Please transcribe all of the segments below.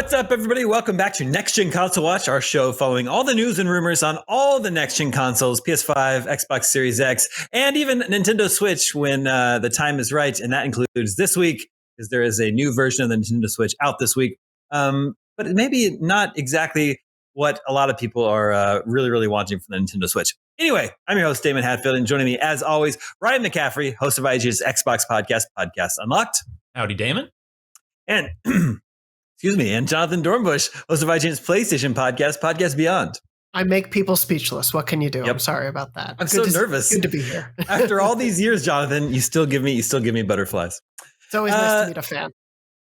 What's up, everybody? Welcome back to Next Gen Console Watch, our show following all the news and rumors on all the next gen consoles, PS5, Xbox Series X, and even Nintendo Switch when the time is right. And that includes this week, because there is a new version of the Nintendo Switch out this week. But maybe not exactly what a lot of people are really wanting from the Nintendo Switch. Anyway, I'm your host, Daemon Hatfield, and joining me, as always, Ryan McCaffrey, host of IG's Xbox podcast, Podcast Unlocked. Howdy, Daemon. And... Excuse me, and Jonathon Dornbush, host of IGN's PlayStation podcast, Podcast Beyond. I make people speechless. What can you do? Yep. I'm sorry about that. I'm so nervous. Good to be here. After all these years, Jonathon, you still give me butterflies. It's always nice to meet a fan.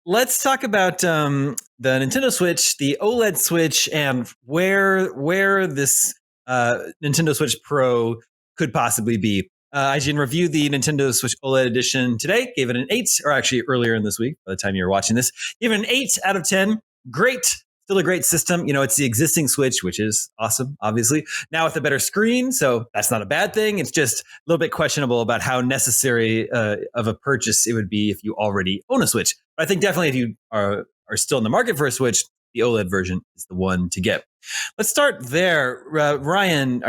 Let's talk about the Nintendo Switch, the OLED Switch, and where this Nintendo Switch Pro could possibly be. IGN reviewed the Nintendo Switch OLED edition today, gave it an 8, or actually earlier in this week, by the time you're watching this, gave it an 8 out of 10. Great. Still a great system. You know, it's the existing Switch, which is awesome, obviously. Now with a better screen, so that's not a bad thing. It's just a little bit questionable about how necessary of a purchase it would be if you already own a Switch. But I think definitely if you are still in the market for a Switch, the OLED version is the one to get. Let's start there. Ryan,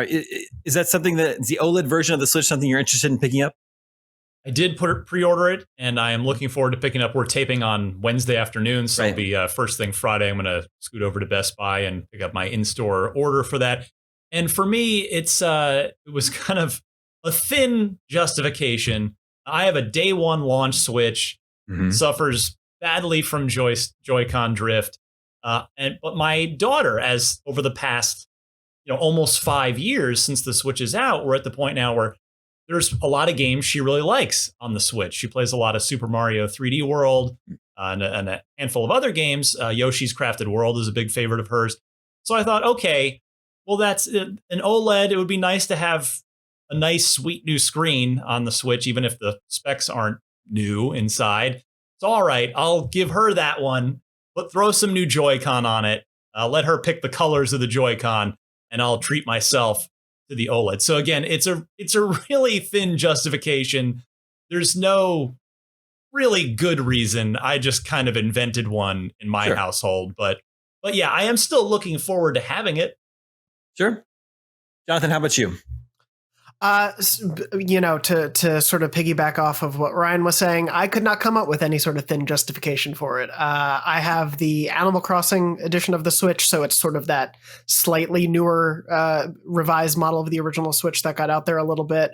is that something that the OLED version of the Switch something you're interested in picking up? I did pre-order it, and I am looking forward to picking up. We're taping on Wednesday afternoon, so It'll be first thing Friday. I'm going to scoot over to Best Buy and pick up my in-store order for that. And for me, it was kind of a thin justification. I have a day one launch Switch, suffers badly from Joy-Con drift. But my daughter, as over the past, almost 5 years since the Switch is out, we're at the point now where there's a lot of games she really likes on the Switch. She plays a lot of Super Mario 3D World and a handful of other games. Yoshi's Crafted World is a big favorite of hers. So I thought, okay, well, that's an OLED. It would be nice to have a nice, sweet new screen on the Switch, even if the specs aren't new inside. So all right, I'll give her that one. But throw some new Joy-Con on it. Let her pick the colors of the Joy-Con, and I'll treat myself to the OLED. So again, it's a really thin justification. There's no really good reason. I just kind of invented one in my household. But yeah, I am still looking forward to having it. Sure. Jonathon, how about you? To sort of piggyback off of what Ryan was saying, I could not come up with any sort of thin justification for it. I have the Animal Crossing edition of the Switch, so it's sort of that slightly newer, revised model of the original Switch that got out there a little bit.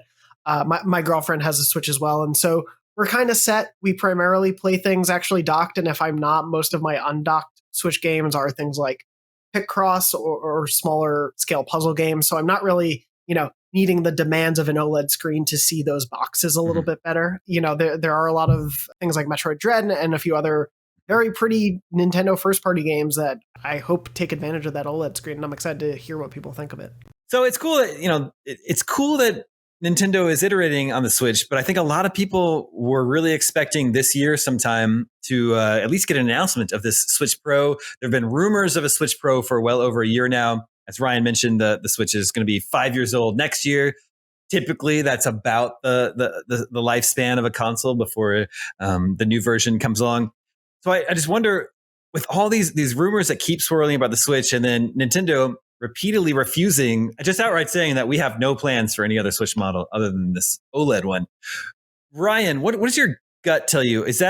My girlfriend has a Switch as well, and so we're kind of set. We primarily play things actually docked, and if I'm not, most of my undocked Switch games are things like Picross or smaller scale puzzle games, so I'm not really, needing the demands of an OLED screen to see those boxes a little bit better. There are a lot of things like Metroid Dread and a few other very pretty Nintendo first-party games that I hope take advantage of that OLED screen, and I'm excited to hear what people think of it. So it's cool that, it's cool that Nintendo is iterating on the Switch, but I think a lot of people were really expecting this year sometime to at least get an announcement of this Switch Pro. There have been rumors of a Switch Pro for well over a year now. As Ryan mentioned, the Switch is going to be 5 years old next year. Typically, that's about the lifespan of a console before the new version comes along. So I just wonder, with all these rumors that keep swirling about the Switch, and then Nintendo repeatedly refusing, just outright saying that we have no plans for any other Switch model other than this OLED one. Ryan, what does your gut tell you? Is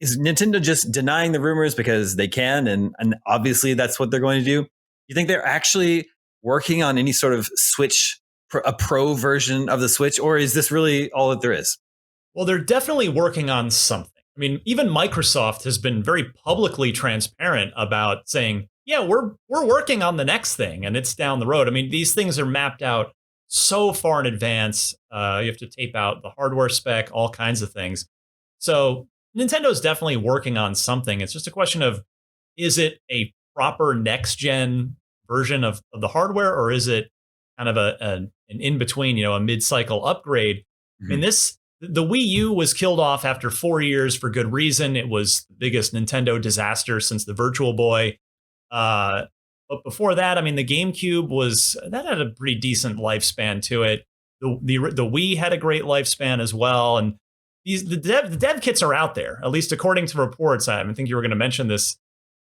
Nintendo just denying the rumors because they can, and obviously that's what they're going to do? You think they're actually working on any sort of Switch, a Pro version of the Switch, or is this really all that there is? Well, they're definitely working on something. I mean, even Microsoft has been very publicly transparent about saying, yeah, we're working on the next thing, and it's down the road. I mean, these things are mapped out so far in advance. You have to tape out the hardware spec, all kinds of things. So Nintendo's definitely working on something. It's just a question of, is it a proper next-gen version of the hardware, or is it kind of an in-between, a mid-cycle upgrade? I mean, the Wii U was killed off after 4 years for good reason. It was the biggest Nintendo disaster since the Virtual Boy. But before that, I mean, the GameCube had a pretty decent lifespan to it. The Wii had a great lifespan as well. And the dev kits are out there, at least according to reports. I think you were going to mention this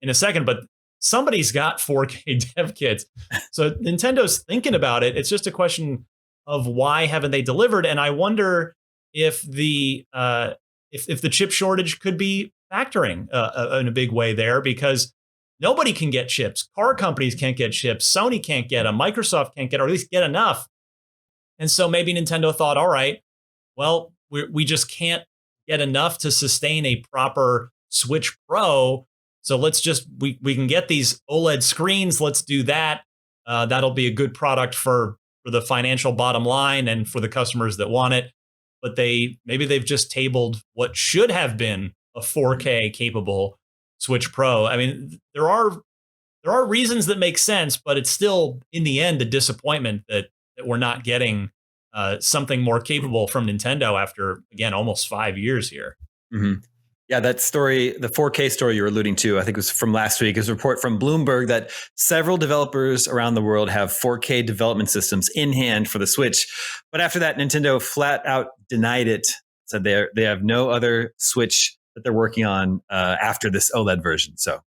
in a second, but somebody's got 4K dev kits. So Nintendo's thinking about it. It's just a question of why haven't they delivered? And I wonder if the chip shortage could be factoring in a big way there, because nobody can get chips. Car companies can't get chips. Sony can't get them. Microsoft can't get, or at least get enough. And so maybe Nintendo thought, all right, well, we just can't get enough to sustain a proper Switch Pro. So let's just, we can get these OLED screens. Let's do that. That'll be a good product for the financial bottom line and for the customers that want it. But maybe they've just tabled what should have been a 4K capable Switch Pro. I mean, there are reasons that make sense, but it's still in the end a disappointment that we're not getting something more capable from Nintendo after, again, almost 5 years here. Mm-hmm. Yeah, that story, the 4K story you were alluding to, I think it was from last week, is a report from Bloomberg that several developers around the world have 4K development systems in hand for the Switch. But after that, Nintendo flat out denied it, said they have no other Switch that they're working on after this OLED version. So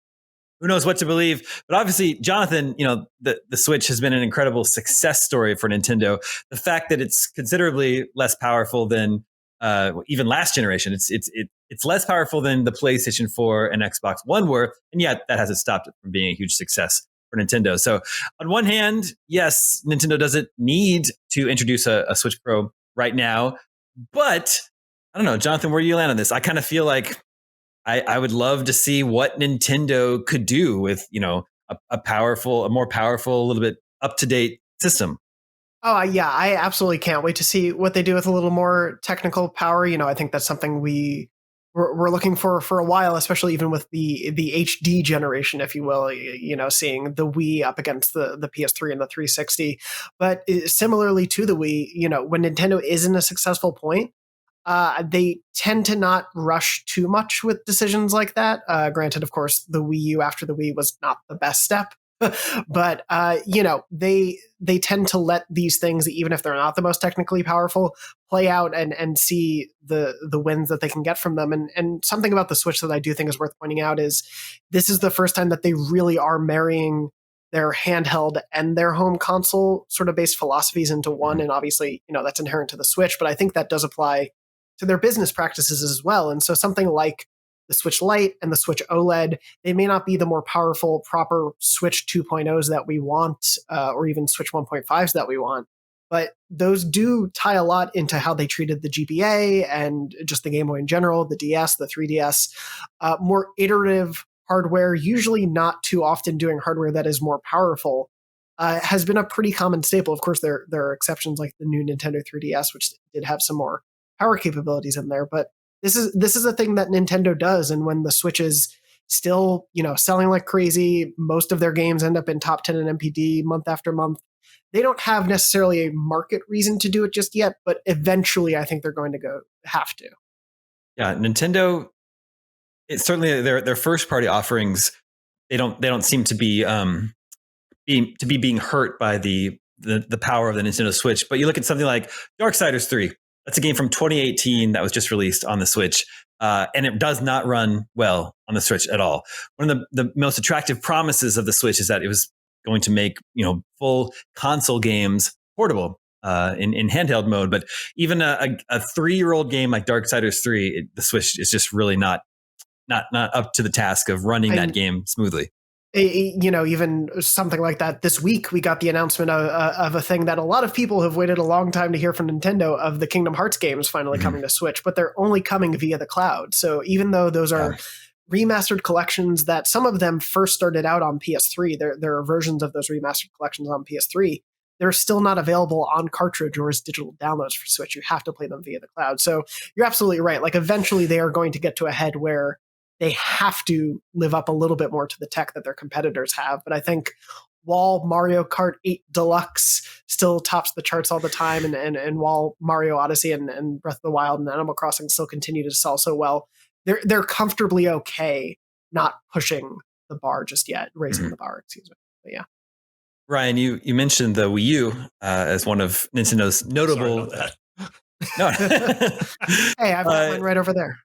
who knows what to believe? But obviously, Jonathan, the Switch has been an incredible success story for Nintendo. The fact that it's considerably less powerful than even last generation, it's less powerful than the PlayStation 4 and Xbox One were, and yet that hasn't stopped it from being a huge success for Nintendo. So on one hand, yes, Nintendo doesn't need to introduce a Switch Pro right now, but I don't know, Jonathan, where do you land on this? I kind of feel like I would love to see what Nintendo could do with, a more powerful, a little bit up-to-date system. Oh, yeah, I absolutely can't wait to see what they do with a little more technical power. I think that's something we're looking for a while, especially even with the HD generation, if you will, seeing the Wii up against the PS3 and the 360. But similarly to the Wii, when Nintendo is in a successful point, they tend to not rush too much with decisions like that. Granted, of course, the Wii U after the Wii was not the best step. But they tend to let these things, even if they're not the most technically powerful, play out and see the wins that they can get from them. And something about the Switch that I do think is worth pointing out is this is the first time that they really are marrying their handheld and their home console sort of based philosophies into one. And obviously, that's inherent to the Switch, but I think that does apply to their business practices as well. And so something like the Switch Lite and the Switch OLED, they may not be the more powerful, proper Switch 2.0s that we want, or even Switch 1.5s that we want. But those do tie a lot into how they treated the GBA and just the Game Boy in general, the DS, the 3DS, more iterative hardware, usually not too often doing hardware that is more powerful, has been a pretty common staple. Of course, there are exceptions like the new Nintendo 3DS, which did have some more power capabilities in there, but this is a thing that Nintendo does. And when the Switch is still, selling like crazy, most of their games end up in top 10 in MPD month after month. They don't have necessarily a market reason to do it just yet, but eventually I think they're going to have to. Yeah, Nintendo, it's certainly their first party offerings. They don't seem to be being hurt by the power of the Nintendo Switch. But you look at something like Darksiders 3. That's a game from 2018 that was just released on the Switch, and it does not run well on the Switch at all. One of the most attractive promises of the Switch is that it was going to make full console games portable in handheld mode. But even a 3-year-old game like Darksiders 3, the Switch is just really not up to the task of running that game smoothly. Even something like that. This week, we got the announcement of a thing that a lot of people have waited a long time to hear from Nintendo, of the Kingdom Hearts games finally coming to Switch, but they're only coming via the cloud. So even though those are remastered collections that some of them first started out on PS3, there are versions of those remastered collections on PS3, they're still not available on cartridge or as digital downloads for Switch. You have to play them via the cloud. So you're absolutely right. Like eventually they are going to get to a head where they have to live up a little bit more to the tech that their competitors have. But I think while Mario Kart 8 Deluxe still tops the charts all the time, and while Mario Odyssey and Breath of the Wild and Animal Crossing still continue to sell so well, they're comfortably okay not pushing the bar just yet, raising the bar, excuse me. But yeah. Ryan, you mentioned the Wii U as one of Nintendo's notable. Sorry about that. No. Hey, I've got mine right over there.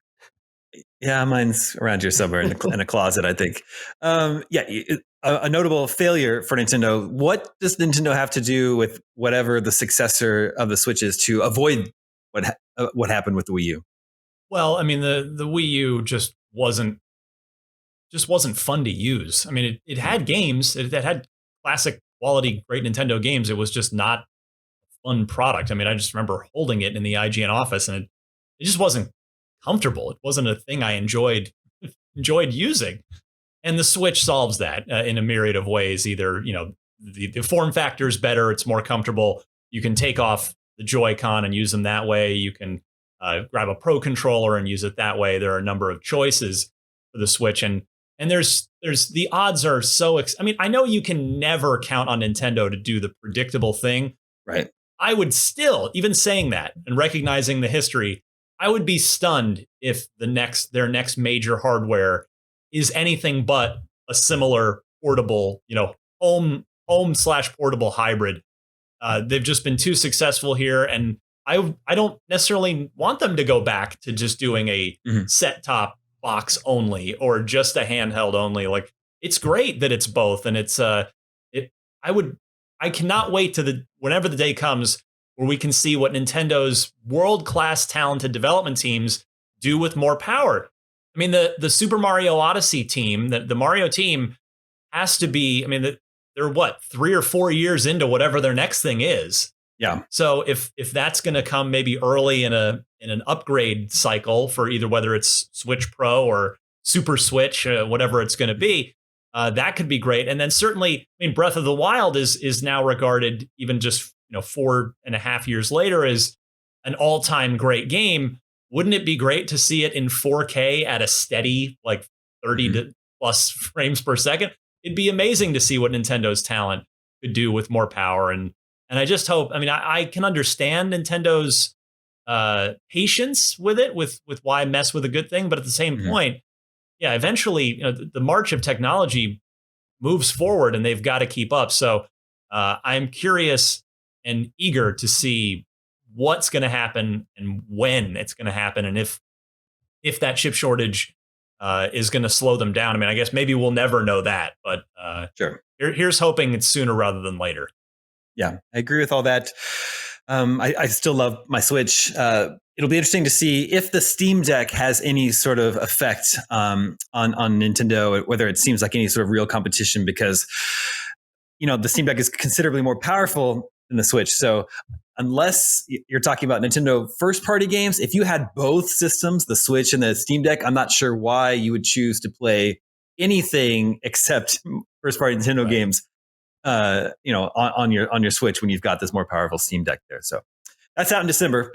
Yeah, mine's around here somewhere in a closet, I think. A notable failure for Nintendo. What does Nintendo have to do with whatever the successor of the Switch is to avoid what happened with the Wii U? Well, I mean, the Wii U just wasn't fun to use. I mean, it had games, it had classic quality, great Nintendo games. It was just not a fun product. I mean, I just remember holding it in the IGN office, and it just wasn't comfortable. It wasn't a thing I enjoyed using. And the Switch solves that in a myriad of ways. Either, the form factor is better, it's more comfortable. You can take off the Joy-Con and use them that way. You can grab a Pro controller and use it that way. There are a number of choices for the Switch, and there's the odds are so. I mean, I know you can never count on Nintendo to do the predictable thing. Right. I would still, even saying that and recognizing the history, I would be stunned if their next major hardware is anything but a similar portable, home/portable hybrid. They've just been too successful here, and I don't necessarily want them to go back to just doing a set top box only or just a handheld only. Like, it's great that it's both, and I cannot wait to whenever the day comes where we can see what Nintendo's world-class talented development teams do with more power. I mean, the Super Mario Odyssey team, the Mario team has to be, I mean, they're 3 or 4 years into whatever their next thing is. Yeah. So if that's going to come maybe early in an upgrade cycle for either whether it's Switch Pro or Super Switch, whatever it's going to be, that could be great. And then certainly, I mean, Breath of the Wild is now regarded, even just 4.5 years later, as an all-time great game. Wouldn't it be great to see it in 4K at a steady 30 to plus frames per second? It'd be amazing to see what Nintendo's talent could do with more power. And I just hope, I mean, I can understand Nintendo's patience with it, with why mess with a good thing. But at the same point, yeah, eventually, the march of technology moves forward and they've got to keep up. So I'm curious and eager to see what's going to happen and when it's going to happen, and if that chip shortage is going to slow them down. I mean, I guess maybe we'll never know that, but sure. Here's hoping it's sooner rather than later. Yeah, I agree with all that. I still love my Switch. It'll be interesting to see if the Steam Deck has any sort of effect on Nintendo, whether it seems like any sort of real competition, because the Steam Deck is considerably more powerful than the Switch. So unless you're talking about Nintendo first-party games, if you had both systems, the Switch and the Steam Deck, I'm not sure why you would choose to play anything except first-party Nintendo games, on your Switch when you've got this more powerful Steam Deck there. So that's out in December.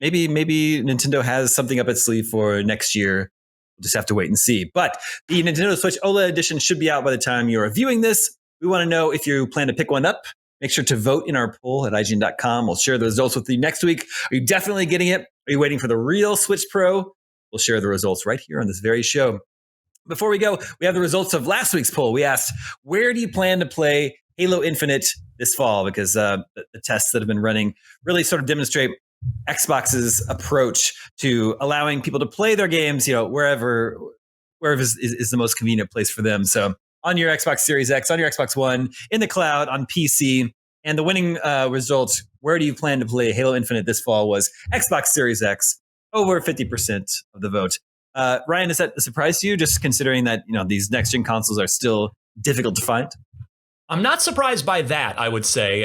Maybe Nintendo has something up its sleeve for next year. We'll just have to wait and see. But the Nintendo Switch OLED edition should be out by the time you're viewing this. We want to know if you plan to pick one up. Make sure to vote in our poll at IGN.com. We'll share the results with you next week. Are you definitely getting it? Are you waiting for the real Switch Pro? We'll share the results right here on this very show. Before we go, we have the results of last week's poll. We asked, where do you plan to play Halo Infinite this fall? Because the tests that have been running really sort of demonstrate Xbox's approach to allowing people to play their games, wherever is the most convenient place for them. So on your Xbox Series X, on your Xbox One, in the cloud, on PC. And the winning result, where do you plan to play Halo Infinite this fall, was Xbox Series X, over 50% of the vote. Ryan, is that a surprise to you, just considering that these next-gen consoles are still difficult to find? I'm not surprised by that, I would say.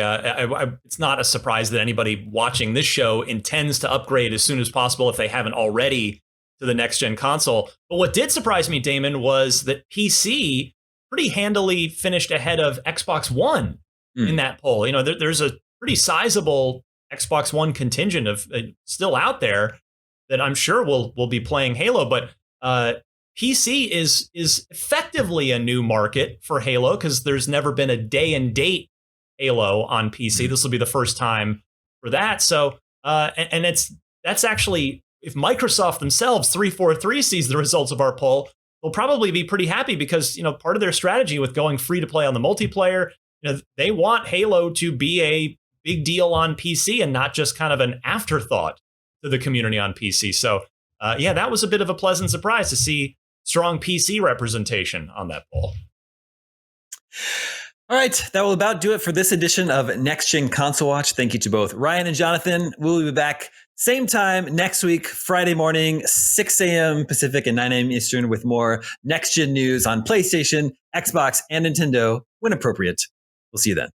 It's not a surprise that anybody watching this show intends to upgrade as soon as possible if they haven't already to the next-gen console. But what did surprise me, Damon, was that PC pretty handily finished ahead of Xbox One in that poll. There's a pretty sizable Xbox One contingent of still out there that I'm sure will be playing Halo, but PC is effectively a new market for Halo because there's never been a day and date Halo on PC. This will be the first time for that. So that's actually, if Microsoft themselves 343 sees the results of our poll, they'll probably be pretty happy because part of their strategy with going free to play on the multiplayer, they want Halo to be a big deal on PC and not just kind of an afterthought to the community on PC. So that was a bit of a pleasant surprise to see strong PC representation on that poll. All right, that will about do it for this edition of Next Gen Console Watch. Thank you to both Ryan and Jonathan. We'll be back same time next week, Friday morning, 6 a.m. Pacific and 9 a.m. Eastern with more next gen news on PlayStation, Xbox, and Nintendo when appropriate. We'll see you then.